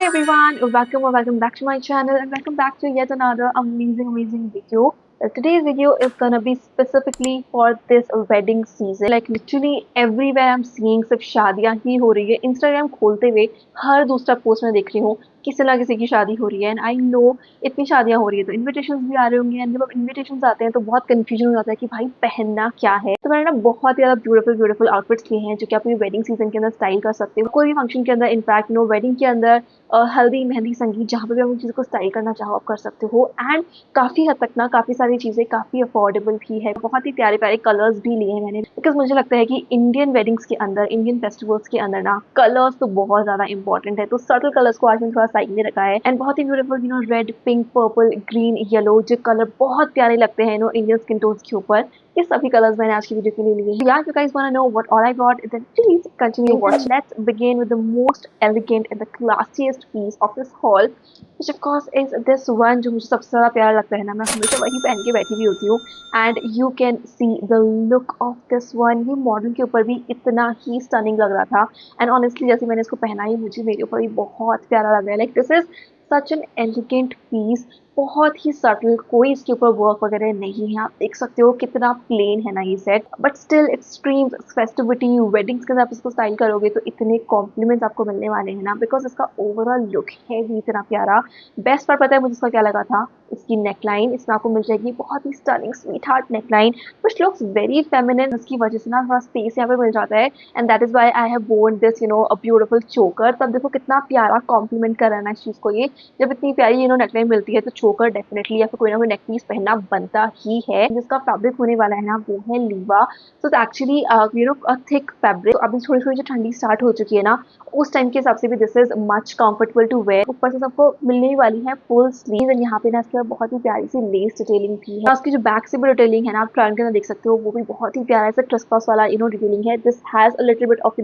everyone, welcome back to my channel and welcome back to yet another amazing video. Today's video is gonna be specifically for this wedding season. Like literally everywhere I'm seeing सिर्फ शादियां ही हो रही है. Instagram खोलते हुए हर दूसरा post में देख रही हूँ किसी ना किसी की शादी हो रही है. एंड आई नो इतनी शादियां हो रही है तो इन्विटेशंस भी आ रहे होंगे. एंड जब इन्विटेशंस आते हैं तो बहुत कंफ्यूजन हो जाता है कि भाई पहनना क्या है. तो मैंने ना बहुत ज्यादा ब्यूटीफुल आउटफिट्स लिए हैं जो कि आप वेडिंग सीजन के अंदर स्टाइल कर सकते हो. कोई भी फंक्शन के अंदर, इनफैक्ट वेडिंग के अंदर हल्दी मेहंदी संगीत जहाँ पे भी आप उन चीज़ों को स्टाइल करना चाहो आप कर सकते हो. एंड काफ़ी हद तक ना काफ़ी सारी चीज़ें काफ़ी अफोर्डेबल भी है. बहुत ही प्यारे प्यारे कलर्स भी लिए हैं मैंने बिकॉज मुझे लगता है कि इंडियन वेडिंग्स के अंदर, इंडियन फेस्टिवल्स के अंदर ना कलर्स तो बहुत ज़्यादा इंपॉर्टेंट है. तो सटल कलर्स को आज मैंने थोड़ा साइड में रखा है. एंड बहुत ही beautiful red, pink, purple, green, yellow जो कलर बहुत प्यारे लगते हैं इंडियन स्किन टोन्स के ऊपर, ये सभी कलर्स मैंने आज की वीडियो के लिए लिए हैं. If you guys want to know what all I got, then please continue watching. Let's begin with the most elegant and the classiest piece of this haul, which of course is this one जो मुझे सबसे ज़्यादा प्यारा लगता है ना. मैं हमेशा वही पहन के बैठी भी होती हूँ. And you can see the look of this one. ये मॉडल के ऊपर भी इतना ही स्टनिंग लग रहा था. एंड ऑनेस्टली जैसे मैंने इसको पहना ही मुझे मेरे ऊपर भी बहुत प्यारा लग रहा है. Like this is such an elegant piece. बहुत ही सटल, कोई इसके ऊपर वर्क वगैरह नहीं है. आप देख सकते हो कितना प्लेन है ना ये set, but still it streams festivity. Weddings के अंदर आप इसको स्टाइल करोगे तो इतने कॉम्प्लीमेंट्स आपको मिलने वाले हैं ना, बिकॉज इसका ओवरऑल लुक है भी इतना प्यारा. बेस्ट पार्ट पता है मुझे इसका क्या लगा था? इसकी नेकलाइन. इसमें आपको मिल जाएगी बहुत ही stunning sweetheart neckline which looks very feminine. उसकी वजह से ना थोड़ा स्पेस यहाँ पे मिल जाता है. And that is why I have born this a beautiful choker. तब देखो कितना प्यारा कॉम्प्लीमेंट कर रहा है ना इस चीज़ को. ये जब इतनी प्यारी नेकलाइन मिलती है तो चोकर डेफिनेटली या फिर कोई ना कोई नेक पीस पहनना बनता ही है. जिसका फैब्रिक होने वाला है ना वो है Liva. So actually a thick fabric. अभी थोड़ी थोड़ी जो ठंडी स्टार्ट हो चुकी है ना, उस टाइम के हिसाब से भी this is much comfortable to wear. ऊपर से सबको मिलने वाली है फुल स्लीव. एंड यहाँ पे ना इसके बहुत ही प्यारी सी लेस डिटेलिंग भी है. उसकी जो बैक से भी डिटेलिंग है ना आप फ्रंट के अंदर देख सकते हो, वो भी बहुत ही प्यारा सा क्रिस्पास वाला डिटेलिंग है. This has a little bit of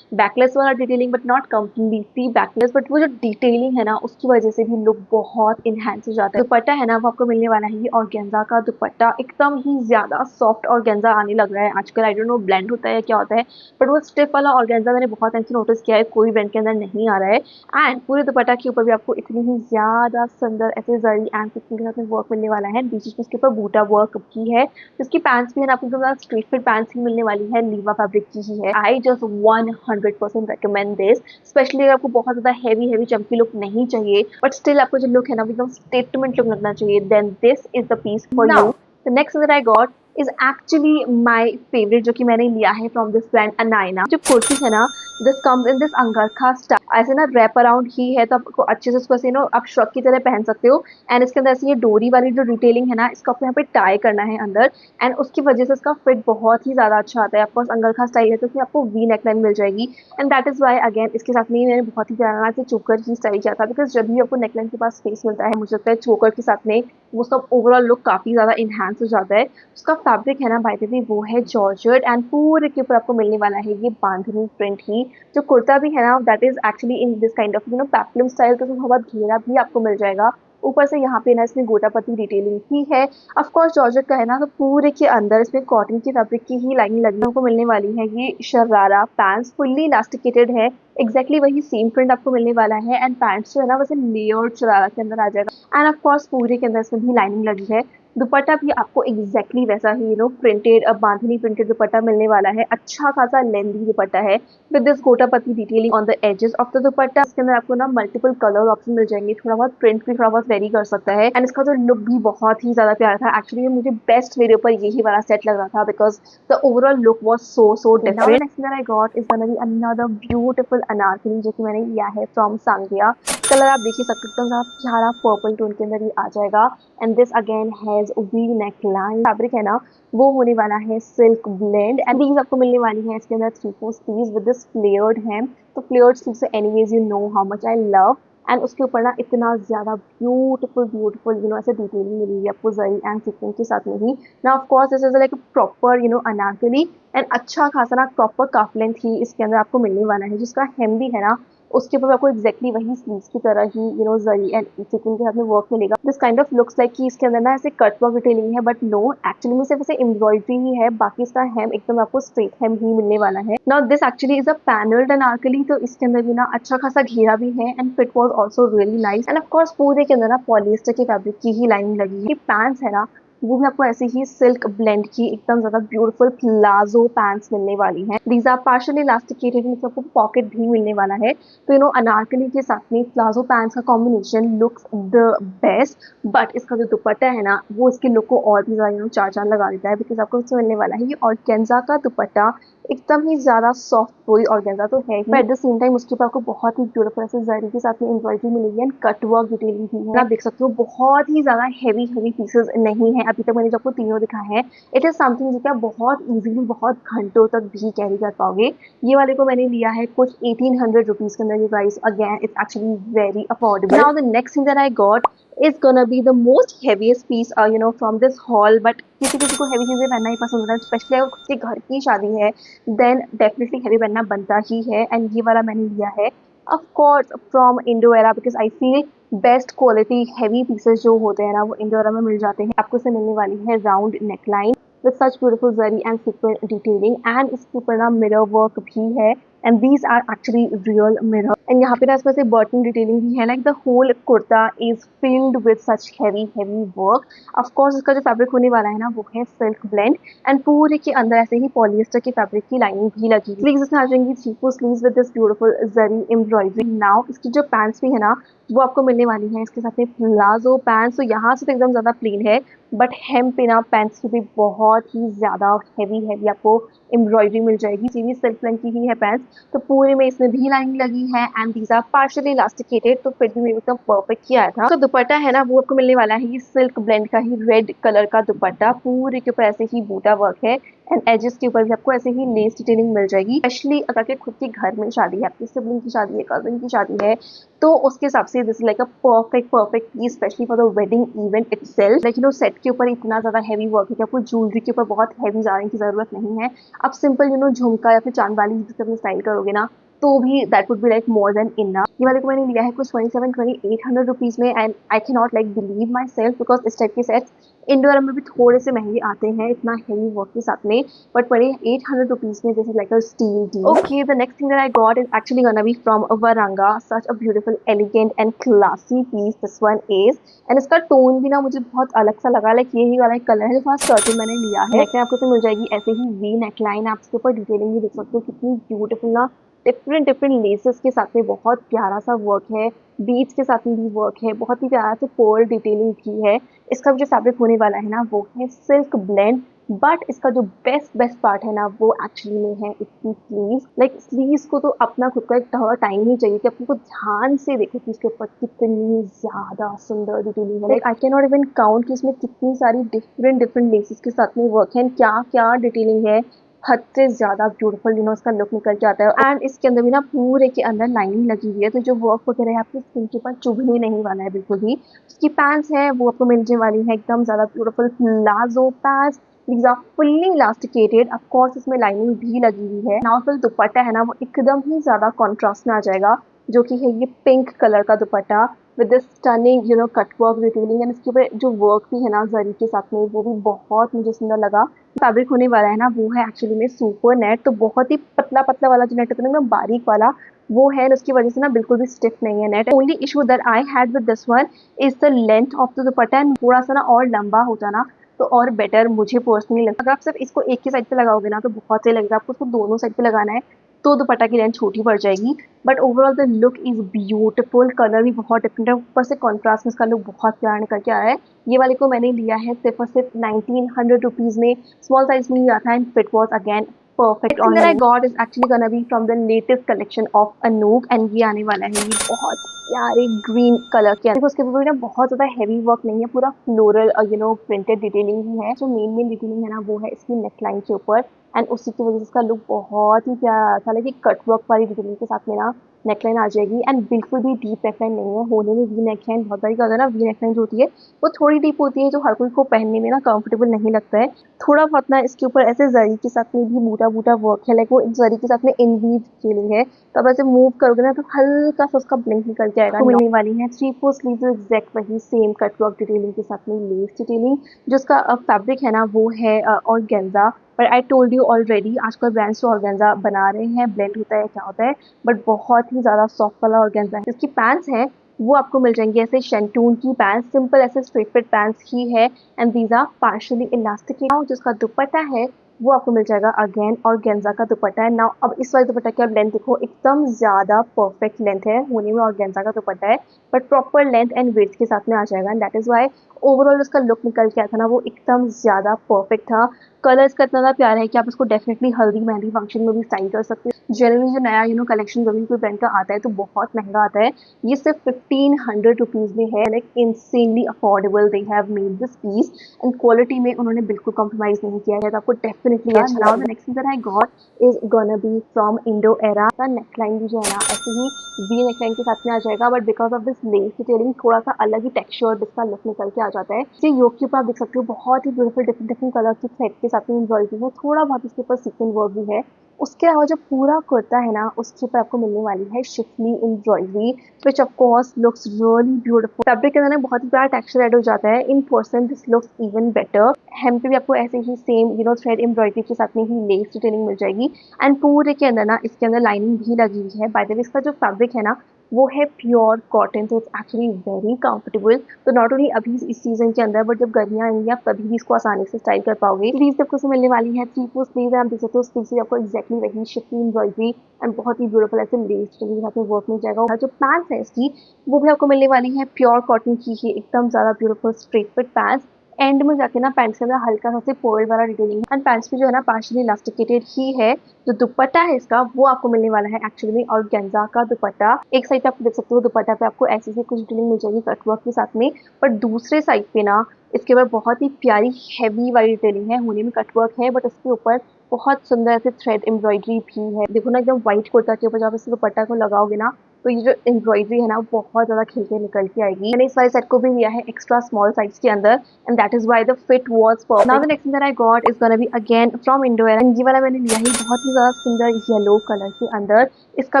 backless वाला detailing but not completely backless. But वो जो डिटेलिंग है ना उसकी वजह से भी लुक बहुत इनहेंस हो जाता है. दुपट्टा है ना वो आपको मिलने वाला है ये ऑर्गेन्जा का दुपट्टा. एकदम ही ज्यादा सॉफ्ट ऑर्गेन्जा आने लग रहा है आजकल. आई डोंट नो ब्लेंड होता है क्या होता है, बट वो स्टिफ वाला ऑर्गेन्जा मैंने बहुत टाइम से नोटिस किया है, कोई ब्रांड के अंदर नहीं आ रहा है. एंड पूरे दुपट्टा के ऊपर भी आपको इतनी ही ज्यादा सुंदर ऐसे जरी एंड पिकिंग के साथ में वर्क मिलने वाला है. बीच में इसके ऊपर बूटा वर्क की है. जिसकी पैंट्स भी है ना आपको एकदम स्ट्रेट फिट पैंट्स ही मिलने वाली है, लीवा फैब्रिक की ही है. I just 100% recommend this, specially अगर आपको बहुत ज्यादा हैवी चमकी लुक नहीं चाहिए बट स्टिल आपको जो लुक है ना एकदम स्टेटमेंट लुक लगना चाहिए, then this is the piece for you. The next that I got is actually my favourite, जो कि मैंने लिया है फ्रॉम दिस ब्रांड अनायना. जो कुर्ती है ना this comes in this अंगरखा style. ऐसे ना रैप अराउंड ही है तो आपको अच्छे से इसको ऐसे आप श्रग की तरह पहन सकते हो. एंड इसके अंदर ऐसे ये डोरी वाली जो डिटेलिंग है ना इसको आपको यहाँ पे टाई करना है अंदर. एंड उसकी वजह से इसका फिट बहुत ही ज्यादा अच्छा आता है. ऑफकोर्स अंगरखा स्टाइल है तो इसमें आपको वी नेकलाइन मिल जाएगी. And that is why again इसके साथ में मैंने बहुत ही प्यारा से चोकर ही स्टाइल किया था, बिकॉज जब भी आपको नेकलाइन के पास स्पेस मिलता है मुझे लगता है चोकर के साथ में वो सब ओवरऑल लुक काफी ज्यादा इनहेंस हो जाता है. उसका फैब्रिक है ना बाय द वे वो है जॉर्जेट. एंड पूरे के ऊपर आपको मिलने वाला है ये बांधनी प्रिंट ही. जो कुर्ता भी है ना that is actually in this kind of peplum style. तो थोड़ा बहुत घेरा भी आपको मिल जाएगा. ऊपर से यहाँ पे ना इसमें गोटापत्ती डिटेलिंग ही है. ऑफ कोर्स जॉर्जेट का है ना तो पूरे के अंदर इसमें कॉटन की फैब्रिक की ही लाइनिंग लगने को मिलने वाली है. ये शरारा पैंट्स फुल्ली इलास्टिकेटेड है. एग्जैक्टली वही सेम प्रिंट आपको मिलने वाला है. एंड पैंट्स जो है ना वैसे लेयर्ड शरारा के अंदर आ जाएगा. एंड ऑफ कोर्स पूरे के अंदर इसमें भी लाइनिंग लगी है. दुपट्टा भी आपको एग्जैक्टली वैसा ही प्रिंटेड बांधनी प्रिंटेड दुपट्टा मिलने वाला है. अच्छा खासा लेंथी दुपट्टा है with this gotapatti detailing on the edges of the dupatta. इसके अंदर आपको ना मल्टीपल कलर ऑप्शन मिल जाएंगे. थोड़ा बहुत प्रिंट भी थोड़ा बहुत वेरी कर सकता है. एंड इसका जो लुक भी बहुत ही ज्यादा प्यारा था. एक्चुअली मुझे बेस्ट मेरे ऊपर यही वाला सेट लग रहा था because the overall look was so different. Next that I got is gonna be another beautiful Anarkali, जो कि मैंने लिया है फ्रॉम सांगिया. कलर आप देख ही सकते हो एकदम प्यारा पर्पल टोन के अंदर ये आ जाएगा. And this again has we neckline. Fabric है ना वो होने वाला है सिल्क ब्लेंड. एंड दीज आपको मिलने वाली है इसके अंदर 3/4 sleeves with this flared hem. तो फ्लेयर्ड स्लीव से anyways you know how much I love. And उसके ऊपर ना इतना ज्यादा ब्यूटीफुल ऐसे डिटेलिंग मिली है आपको जरी एंड सीक्वेंस के साथ में ही. ना of course this is like proper Anarkali. And अच्छा खासा ना प्रॉपर काफ लेंथ ही इसके अंदर आपको मिलने वाला है. जिसका hem भी है ना उसके ऊपर आपको एक्जैक्टली वही स्लीव्स की तरह ही जरी एंड सीक्वेंस के साथ में वर्क मिलेगा। This kind of looks like कि इसके अंदर ना ऐसे कट वर्क डिटेलिंग है, बट नो, एक्चुअली में सिर्फ ऐसे एम्ब्रॉयडरी ही है, बाकी इसका हेम एकदम आपको स्ट्रेट हेम ही मिलने वाला है। Now this actually is a panelled Anarkali, तो इसके अंदर भी ना अच्छा खासा घेरा भी है and fit was also really nice. End of course पूरे के अंदर ना पॉलिएस्टर के फैब्रिक की ही लाइनिंग लगी है। पैंट्स है ना वो भी आपको ऐसे ही सिल्क ब्लेंड की एकदम ज्यादा ब्यूटीफुल प्लाजो पैंट्स मिलने वाली हैं। दीज आर पार्शियली इलास्टिकेटेड, इसमें आपको पॉकेट भी मिलने वाला है। तो अनारकली के साथ में प्लाजो पैंट्स का combination looks the best. But इसका जो दुपट्टा है ना वो इसके लुक को और भी ज्यादा चार चांद लगा देता है, बिकॉज आपको इसमें मिलने वाला है ये ऑर्गेन्जा का दुपट्टा, एकदम ही ज्यादा सॉफ्ट कोई ऑर्गेन्जा तो है ही, but at the same time उसके ऊपर आपको बहुत ही ब्यूटीफुल ऐसे जरी के साथ में एम्ब्रॉयडरी मिलेगी एंड कट वर्क डिटेलिंग भी है। आप देख सकते हो बहुत ही ज्यादा हैवी हैवी पीसेस नहीं है अभी तक मैंने जो आपको तीनों दिखा है। इट इज समथिंग जो कि आप बहुत इजीली बहुत घंटों तक भी कैरी कर पाओगे। ये वाले को मैंने लिया है कुछ 1800 रुपीज के अंदर। You guys, again it's actually very affordable. Now the next thing that I got is gonna be the most heaviest piece from this haul, but किसी किसी को हैवी चीजें पहनना ही पसंद होता है, स्पेशली अगर किसी घर की शादी है देन डेफिनेटली हैवी पहनना बनता ही है। एंड ये वाला मैंने लिया है of course from Indoera, because I feel best quality heavy pieces जो होते हैं ना वो इंडोएरा में मिल जाते हैं। आपको इसे मिलने वाली है round neckline with such beautiful zari and sequin detailing, and इसके ऊपर ना मिरर वर्क भी है, and these are actually real mirror। and यहाँ पे ना इसमें से बटन डिटेलिंग भी है, like the whole kurta is filled with such heavy heavy work। of course इसका जो फैब्रिक होने वाला है ना वो है सिल्क ब्लेंड, एंड पूरे के अंदर ऐसे ही पॉलिएस्टर के फैब्रिक की लाइनिंग भी लगी। स्लीव्स इसमें आ जाएंगी 3/4 sleeves with this beautiful zari embroidery. Now इसकी जो पैंट्स भी है ना वो आपको मिलने वाली है इसके साथ में प्लाजो पैंट्स, तो यहाँ से तो एकदम ज्यादा प्लेन है, बट हेम पे ना पैंट्स की भी बहुत ही ज्यादा हैवी हैवी आपको एम्ब्रॉयडरी मिल जाएगी। सीधी सिल्क प्लेन की ही है पैंट्स, तो पूरे में इसमें भी लाइनिंग लगी है and these are partially elasticated, तो फिर भी मेरे एकदम परफेक्ट किया था। तो दुपट्टा है ना वो आपको मिलने वाला है ये सिल्क ब्लेंड का ही रेड कलर का दुपट्टा, पूरे के ऊपर ऐसे ही बूटा वर्क है एंड एजेस के ऊपर भी आपको ऐसे ही लेस डिटेलिंग मिल जाएगी। स्पेशली अगर के खुद के घर में शादी है, आपकी सिबलिंग की शादी है, कजिन की शादी है, तो उसके हिसाब से this like a perfect piece, specially for the wedding event itself. Like set के ऊपर इतना ज्यादा हैवी वर्क है कि आपको ज्वेलरी के ऊपर बहुत हैवी जाने की जरूरत नहीं है। आप सिंपल झुमका या फिर चांद वाली अपने स्टाइल करोगे ना तो भी that would be like more than enough. ये वाले को मैंने लिया है कुछ 27-2800 रुपीज में, and I can not like believe my self, because इस टाइप के सेट्स इंडोर में भी थोड़े से महंगे आते हैं इतना हैवी वर्क के साथ में, बट 2800 रुपीज में this is like a steal deal. Okay, the next thing that I got is actually gonna be from Varanga, such a beautiful elegant and classy piece this one is, and इसका tone भी ना मुझे बहुत अलग सा लगा। Like यही वाला कलर है जो थोड़ा सर्टन मैंने लिया है। नेक में आपको मिल जाएगी ऐसे ही वी नेकलाइन, आप इसके ऊपर डिटेलिंग भी देख सकते हो कितनी ब्यूटीफुल ना, डिफरेंट डिफरेंट लेसेस के साथ में बहुत प्यारा सा वर्क है, बीट्स के साथ में भी वर्क है, बहुत ही प्यारा सा पर्ल डिटेलिंग भी है। इसका जो फैब्रिक होने वाला है ना वो है सिल्क ब्लेंड, बट इसका जो बेस्ट पार्ट है ना वो एक्चुअली में है इसकी स्लीव्स। लाइक स्लीव्स को तो अपना खुद का एक टाइम ही चाहिए कि आपको ध्यान से देखो कि इसके ऊपर कितनी ज्यादा सुंदर डिटेलिंग है। Like I can not even count कि इसमें कितनी सारी डिफरेंट लेसेस के साथ में वर्क है, क्या क्या डिटेलिंग है, हद से ज्यादा ब्यूटीफुल इसका लुक निकल के आता है। एंड इसके अंदर भी ना पूरे के अंदर लाइनिंग लगी हुई है, तो जो वर्क वगैरह है आपकी स्किन के ऊपर चुभने नहीं वाला है बिल्कुल भी। उसकी पैंट्स है वो आपको मिलने वाली है एकदम ज्यादा beautiful palazzo pants, these are fully elasticated। of course इसमें लाइनिंग भी लगी हुई है। नाउ फिर दुपट्टा है ना वो एकदम ही ज्यादा कॉन्ट्रास्ट में आ जाएगा, जो कि है ये पिंक कलर का दुपट्टा with this stunning cut work detailing, and इसके ऊपर जो वर्क भी है ना जरी के साथ में वो भी बहुत मुझे सुंदर लगा। फैब्रिक होने वाला है ना वो है एक्चुअली में सुपर नेट, तो बहुत ही पतला पतला वाला जो नेट होता है ना बारीक वाला वो है, उसकी वजह से ना बिल्कुल भी स्टिफ नहीं है net. Only issue that I had with this one is the length of the dupatta, and थोड़ा सा ना और लंबा होता ना तो और बेटर मुझे पर्सनली लगता। अगर आप सिर्फ इसको एक ही साइड पे लगाओगे ना तो बहुत सही लगेगा, आपको उसको दोनों साइड पे लगाना है तो दुपट्टा की लेंथ छोटी पड़ जाएगी, but overall the look is beautiful. Colour भी बहुत डिफरेंट है, ऊपर से कॉन्ट्रास्ट में इसका लुक बहुत प्यारा निकल के आ रहा है। ये वाले को मैंने लिया है सिर्फ और सिर्फ 1900 रुपीज में, स्मॉल साइज में लिया था and fit was again perfect on me। I got is actually gonna be from the latest collection of Anoop, and ये आने वाला है ये बहुत प्यारे ग्रीन कलर के। देखो उसके ऊपर ना बहुत ज्यादा हैवी वर्क नहीं है, पूरा फ्लोरल प्रिंटेड डिटेलिंग ही है। जो मेन डिटेलिंग है ना वो है इसकी नेकलाइन के ऊपर, एंड उसी की वजह से इसका लुक बहुत ही प्यारा था। लेकिन कट वर्क वाली डिटेलिंग के साथ में ना नेकलाइन आ जाएगी एंड बिल्कुल भी डीप नेकलाइन नहीं है, होने में वी नेकलाइन बहुत बारी क्या होता है ना, वी नेकलाइन जो होती है वो थोड़ी डीप होती है जो हर कोई को पहनने में ना कंफर्टेबल नहीं लगता है। थोड़ा बहुत ना इसके ऊपर ऐसे जरी के साथ में भी बूटा बूटा वर्क है, लाइक वो जरी के साथ में इनवीव फीलिंग है, तो आप ऐसे मूव करोगे ना तो हल्का सा उसका ब्लिंक निकल के आएगा। आपको मिलने वाली है 3/4 स्लीव्स एग्जैक्ट वही सेम कट वर्क डिटेलिंग के साथ में लेस डिटेलिंग। जो उसका फैब्रिक है ना वो है ऑर्गेन्जा, पर आई टोल्ड यू ऑलरेडी आजकल ब्रांड्स तो ऑर्गेन्जा बना रहे हैं, ब्लेंड होता है क्या होता है, बट बहुत ही ज़्यादा सॉफ्ट वाला ऑर्गेन्जा है। इसकी पैंट्स हैं वो आपको मिल जाएंगी ऐसे शेंटून की पैंट्स, सिंपल ऐसे स्ट्रेट फिट पैंट्स ही है and these are partially elastic. जिसका दुपट्टा है वो आपको मिल जाएगा अगेन और गेंजा का दुपट्टा है। नाउ अब इस वाले दुपट्टा की आप लेंथ देखो, एकदम ज़्यादा परफेक्ट लेंथ है, होने में और गेंजा का दुपट्टा है but proper length and weight के साथ में आ जाएगा and that is why overall उसका लुक निकल के आया था ना वो एकदम ज़्यादा परफेक्ट था। कलर इसका इतना ज़्यादा प्यारा है कि आप इसको डेफिनेटली हल्दी मेहंदी फंक्शन में भी स्टाइल कर सकते हो। जनरली जो नया कलेक्शन कभी कोई ब्रांड का आता है तो बहुत महंगा आता है, ये सिर्फ 1500 रुपीज़ में है, like insanely affordable they have made this piece and quality में उन्होंने बिल्कुल कॉम्प्रोमाइज नहीं किया है, तो आपको डेफिनेटली अच्छा लगा। The next that I got is gonna be from Indo era का नेकलाइन भी जो है ना ऐसे ही वी नेकलाइन के साथ में आ जाएगा, but because of this less detailing थोड़ा सा अलग ही टेक्सचर जिसका लुक निकल के आ जाता है। ये योक के ऊपर आप देख सकते हो बहुत ही ब्यूटीफुल डिफरेंट डिफरेंट कलर की थ्रेड के साथ में एम्ब्रॉयडरी है, थोड़ा बहुत इसके ऊपर सीक्वेंस वर्क भी है। उसके अलावा जो पूरा कुर्ता है ना उसके ऊपर आपको मिलने वाली है Schiffli embroidery which of course looks really beautiful. Fabric के अंदर बहुत ही प्यारा टेक्सचर ऐड हो जाता है, in person this looks even better. Hem पे भी आपको ऐसे ही सेम थ्रेड एम्ब्रॉयडरी के साथ में ही लेस डिटेलिंग मिल जाएगी एंड पूरे के अंदर ना इसके अंदर लाइनिंग भी लगी हुई है। बाय द वे इसका जो फैब्रिक है ना वो है प्योर कॉटन, तो इट्स एक्चुअली वेरी कंफर्टेबल। तो नॉट ओनली अभी इस सीजन के अंदर बट जब गर्मियाँ आएंगी आप तभी भी इसको आसानी से स्टाइल कर पाओगे। स्लीव्स आपको मिलने वाली है 3/4 स्लीव्स है, आप देख सकते हो स्लीव्स आपको एक्जैक्टली वही शिफ्टी एम्ब्रॉयडरी एंड बहुत ही ब्यूटीफुल ऐसे लेस के साथ में वर्क मिल जाएगा। और जो पैंट्स है इसकी वो भी आपको मिलने वाली है प्योर कॉटन की ही एकदम ज़्यादा beautiful straight fit pants. And में जाके ना पैंट्स के अंदर हल्का सा पोर्ल वाला डिटेलिंग एंड पैंट्स भी जो है ना पार्शियली इलास्टिकेटेड ही है। जो दुपट्टा है इसका वो आपको मिलने वाला है एक्चुअली में और गेंजा का दुपट्टा। एक साइड पे आप देख सकते हो दुपट्टा पे आपको ऐसी सी कुछ डिटेलिंग मिल जाएगी कटवर्क के साथ में, पर दूसरे साइड पे ना इसके ऊपर बहुत ही प्यारी हैवी वाली डिटेलिंग है, होने में कटवर्क है बट उसके ऊपर बहुत सुंदर ऐसे थ्रेड एम्ब्रॉयडरी भी है। देखो ना एकदम व्हाइट कुर्ता के ऊपर जब इस दुपट्टा को लगाओगे ना तो ये जो एम्ब्रॉयडरी है ना बहुत ज़्यादा खिल के निकल के आएगी। मैंने इस वाले सेट को भी लिया है एक्स्ट्रा स्मॉल साइज के अंदर and that is why the fit was perfect. Now the next thing that I got is gonna be again from Indo era and ये वाला मैंने लिया है बहुत ही ज़्यादा सुंदर येलो कलर के अंदर। इसका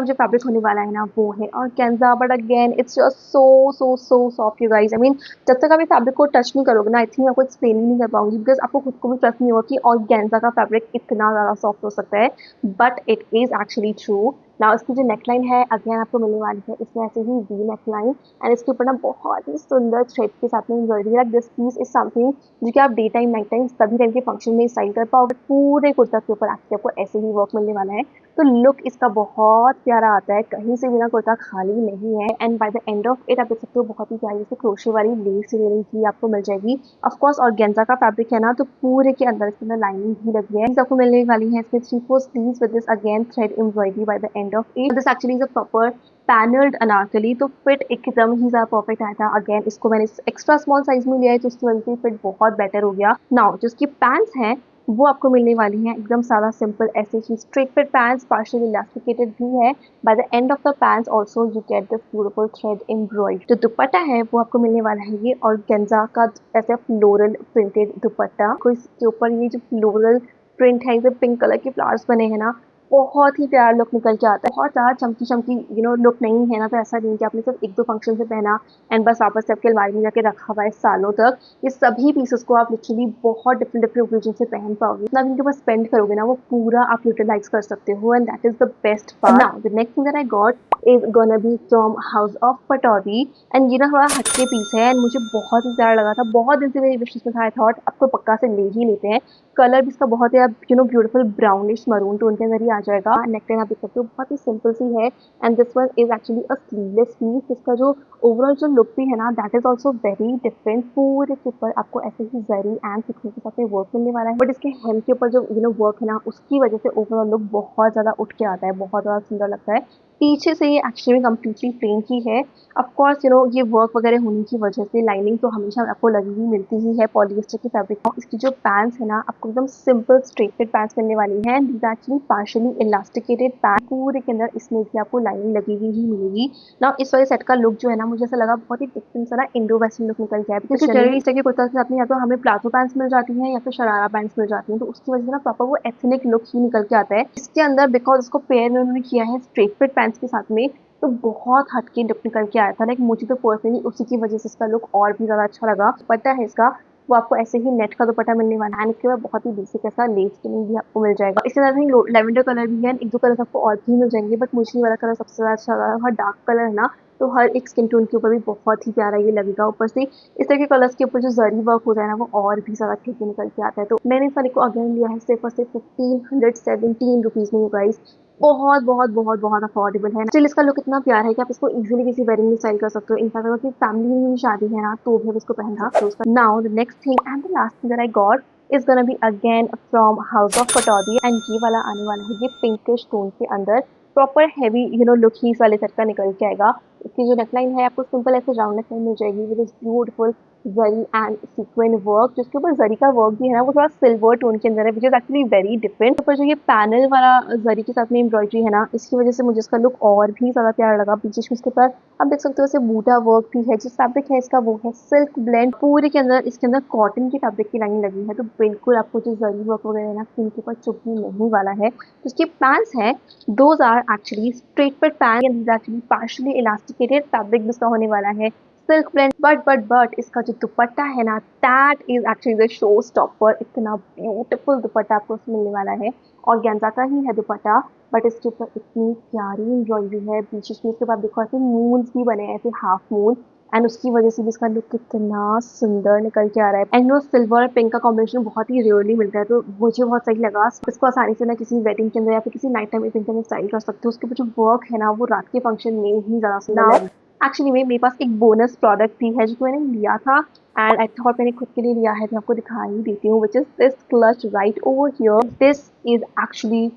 जो फैब्रिक होने वाला है ना वो है organza, but again it's just so so so soft you guys. I mean जब तक आप इस फैब्रिक को टच नहीं करोगे ना आई थिंक आपको एक्सप्लेन ही नहीं कर पाऊंगी, बिकॉज आपको खुद को भी ट्रस्ट नहीं होगा कि ऑर्गेन्जा का फैब्रिक इतना ज़्यादा सॉफ्ट हो सकता है, but it is actually true. ना इसकी जो नेकलाइन है अगेन आपको मिलने वाली है इसमें ऐसे ही वी नेकलाइन एंड इसके ऊपर ना बहुत ही सुंदर थ्रेड के साथ में embroidery. Like this piece is something जो कि आप डे टाइम नाइट टाइम सभी टाइम के फंक्शन में स्टाइल कर पाओगे। पूरे कुर्ता के ऊपर आपको ऐसे ही वर्क मिलने वाला है, तो लुक इसका बहुत प्यारा आता है, कहीं से भी ना कुर्ता खाली नहीं है। And bye the end of it आप देख सकते हो बहुत ही प्यारी से क्रोशे वाली लेस डिटेलिंग की आपको मिल जाएगी। ऑफ कोर्स ऑर्गेन्जा का फैब्रिक है ना तो पूरे के अंदर इसके अंदर लाइनिंग भी लगी है। आपको मिलने वाली है इसमें 3/4 sleeves with this again thread embroidery bye the end of it. This actually is a proper panelled Anarkali, तो फिट एकदम ही ज़्यादा परफेक्ट आया था। अगेन इसको मैंने एक्स्ट्रा स्मॉल साइज में लिया है तो उसकी वजह से फिट बहुत बेटर हो गया। नाउ जो इसकी पैंट्स हैं वो आपको मिलने वाली हैं एकदम सादा सिंपल ऐसे ही straight fit pants, partially elasticated भी है। By the end of the pants also you get this beautiful thread embroidery. जो दुपट्टा है वो आपको मिलने वाला है ये ऑर्गेन्जा का ऐसे फ्लोरल प्रिंटेड दुपट्टा। इसके ऊपर ये जो फ्लोरल प्रिंट है इसे पिंक कलर के फ्लावर्स बने हैं ना बहुत ही प्यारा लुक निकल के आता है। बहुत ज़्यादा चमकी चमकी लुक नहीं है ना, तो ऐसा नहीं कि आपने सिर्फ एक दो फंक्शन से पहना एंड बस वापस से आपके अलमारी में जाके रखा हुआ है सालों तक। ये सभी पीसेस को आप लिटरली बहुत डिफरेंट डिफरेंट ओकेजन से पहन पाओगे। इतना भी इनके पास स्पेंड करोगे ना वो पूरा आप यूटिलाइज कर सकते हो and that is the best part. Now the next thing that I got is gonna be from house of Pataudi and ये ना थोड़ा हटके पीस है एंड मुझे बहुत ही प्यारा लगा था। बहुत दिन से मेरी विश में था, आई थॉट आपको पक्का से ले ही लेते हैं। कलर भी इसका बहुत ही ब्यूटीफुल ब्राउनिश मरून टोन के अंदर ही आ जाएगा। नेकलाइन आप देख सकते हो बहुत ही सिंपल सी है and this one is actually a sleeveless piece. इसका जो ओवरऑल जो लुक भी है ना that is also very different. पूरे के ऊपर आपको ऐसे ही जरी एंड सिक्वेंस के साथ में वर्क मिलने वाला है, बट इसके हेम के ऊपर जो वर्क है ना उसकी वजह से ओवरऑल लुक बहुत ज़्यादा उठ के आता है, बहुत ज़्यादा सुंदर लगता है। पीछे से ये एक्चुअली में कम्प्लीटली प्लेन की है। ऑफ कोर्स ये वर्क वगैरह होने की वजह से लाइनिंग तो हमेशा आपको लगी हुई मिलती ही है पॉलिएस्टर की फैब्रिक में। इसकी जो पैंट्स है ना, आपको एकदम सिंपल स्ट्रेट फिट पैंट्स मिलने वाली हैं। These actually partially elasticated pant, पूरे के अंदर इसमें भी आपको लाइनिंग लगी हुई ही मिलेगी ना। इस वाले सेट का लुक जो है ना, मुझे ऐसा लगा बहुत ही डिफरेंट सा ना इंडो वेस्टर्न लुक निकल के आया, क्योंकि जनरली इस तरह के कुर्ता के साथ में या तो हमें प्लाजो पैंट्स मिल जाती हैं या फिर शरारा पैंट्स मिल जाती हैं, तो उसकी वजह से ना प्रॉपर वो एथनिक लुक ही निकल के आता है इसके अंदर। बिकॉज उसको पेयर उन्होंने किया है स्ट्रेट फिट पैंट्स के साथ में, तो बहुत हटके लुक निकल के आया था। लाइक मुझे तो पर्सनली उसी की वजह से इसका लुक और भी ज़्यादा अच्छा लगा। दुपट्टा है इसका, वो आपको ऐसे ही नेट का दुपट्टा मिलने वाला है, एंड इसके बाद बहुत ही बेसिक ऐसा लेस स्टिचिंग भी आपको मिल जाएगा। इसके साथ ही लेवेंडर कलर भी है, एक दो कलर आपको और भी मिल जाएंगे, बट मुझे ये वाला कलर सबसे ज़्यादा अच्छा लगा। और डार्क कलर है ना, तो हर एक स्किन टोन के ऊपर भी बहुत ही प्यारा ये लगेगा। ऊपर से इस तरह के कलर्स के ऊपर जो जरी वर्क हो जाए ना, वो और भी ज़्यादा ठीक निकल के आता है। तो मैंने इस वाले को अगेन लिया है सिर्फ और सिर्फ 1517 रुपीज़ में। गाइस बहुत बहुत बहुत बहुत अफोर्डेबल है। स्टिल इसका लुक इतना प्यारा है कि आप इसको इजीली किसी वेडिंग में स्टाइल कर सकते हो। इनफैक्ट अगर फैमिली में भी शादी है ना, तो भी आप इसको पहन सकते हो। Now the next thing and the last thing that I got is gonna be again from house of Pataudi, and ये वाला आने वाला है ये पिंकिश टोन के अंदर। प्रॉपर हैवी लुक ही इस वाले सेट का निकल के आएगा। इसकी जो नेकलाइन है आपको सिंपल ऐसे राउंड नेकलाइन मिल जाएगी with this beautiful zari and sequin work. जिसके ऊपर जरी का वर्क भी है ना, वो थोड़ा सिल्वर टोन के अंदर है, which is actually very different. ऊपर जो ये पैनल वाला जरी के साथ में एम्ब्रॉयडरी है ना, इसकी वजह से मुझे इसका लुक और भी ज्यादा प्यारा लगा। पीछे इसके ऊपर आप देख सकते हो इसे बूटा वर्क भी है। जो फैब्रिक है इसका वो है सिल्क ब्लेंड, पूरे के अंदर इसके अंदर कॉटन की फैब्रिक की लाइन लगी है, तो बिल्कुल आपको जो जरी वर्क वगैरह है ना, स्किन के ऊपर चुभने नहीं वाला है। तो इसके पैंट्स हैं, those are actually straight fit pant and actually partially elasticated fabric भी इसका होने वाला है, सिल्क ब्लेंड। बट इसका जो दुपट्टा है ना, that is actually the show stopper. इतना ब्यूटीफुल दुपट्टा आपको उसमें मिलने वाला है, और गेंजा का ही है दुपट्टा, बट इसके ऊपर इतनी प्यारी एम्ब्रॉयडरी है। बीच में इसके बाद देखो ऐसे मून्स भी बने हैं, ऐसे हाफ मून, एंड उसकी वजह से भी इसका लुक कितना सुंदर निकल के आ रहा है। एंड सिल्वर और पिंक का कॉम्बिनेशन बहुत ही रेयरली मिलता है, तो मुझे बहुत सही लगा। इसको आसानी से ना किसी वेडिंग के अंदर या फिर किसी नाइट टाइम इवेंट के अंदर स्टाइल कर सकते हो। उसके ऊपर जो वर्क है ना, वो रात के फंक्शन में ही ज्यादा सुंदर लगेगा। एक्चुअली में मेरे पास एक बोनस प्रोडक्ट भी है जो मैंने लिया था, एंड आई थॉट मैंने खुद के लिए लिया है, तो आपको दिखा ही देती हूँ, which is this clutch right over here. This is actually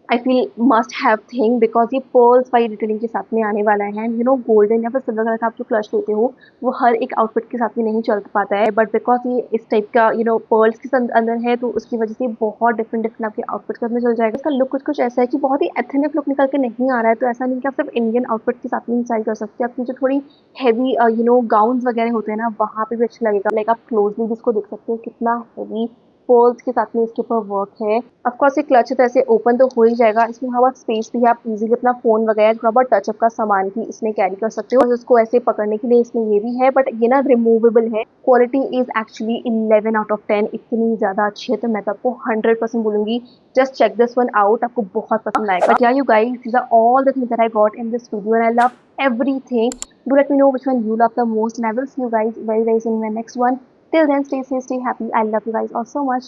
I feel must have thing, because ये पर्ल्स वाली डिटेलिंग के साथ में आने वाला है। एंड गोल्डन या फिर सिल्वर कलर का आप जो क्लच लेते हो, वो हर एक आउटफिट के साथ में नहीं चल पाता है, बट बिकॉज ये इस टाइप का पर्ल्स के अंदर है, तो उसकी वजह से बहुत डिफरेंट डिफरेंट आपके आउटफिट के साथ में चल जाएगा। इसका लुक कुछ कुछ ऐसा है कि बहुत ही एथनिक लुक निकल के नहीं आ रहा है, तो ऐसा नहीं कि आप सिर्फ इंडियन आउटफिट के साथ में स्टाइल कर सकते हैं। आपकी जो थोड़ी हैवी गाउन्स वगैरह होते हैं ना, वहाँ पे भी अच्छा लगेगा। लाइक आप क्लोजली भी इसको देख सकते हो, कितना हैवी पोल्स के साथ में इसके ऊपर वर्क है। ऑफ कोर्स ये क्लच है तो ऐसे ओपन तो हो ही जाएगा। इसमें थोड़ा बहुत स्पेस भी है, आप इजीली अपना फोन वगैरह थोड़ा बहुत टचअप का सामान भी इसमें कैरी कर सकते हो। और इसको ऐसे पकड़ने के लिए इसमें ये भी है, बट ये ना रिमूवेबल है। Quality is actually 11 out of 10, इतनी ज्यादा अच्छी है, तो मैं तो आपको 100% बोलूंगी just check this one out, आपको बहुत पसंद आएगा। बट या you guys, these are all the things that I got in this video and I love everything. Do let me know which one you love the most, and I will see you guys very soon in my next one. Till then, stay safe, stay happy. I love you guys all so much.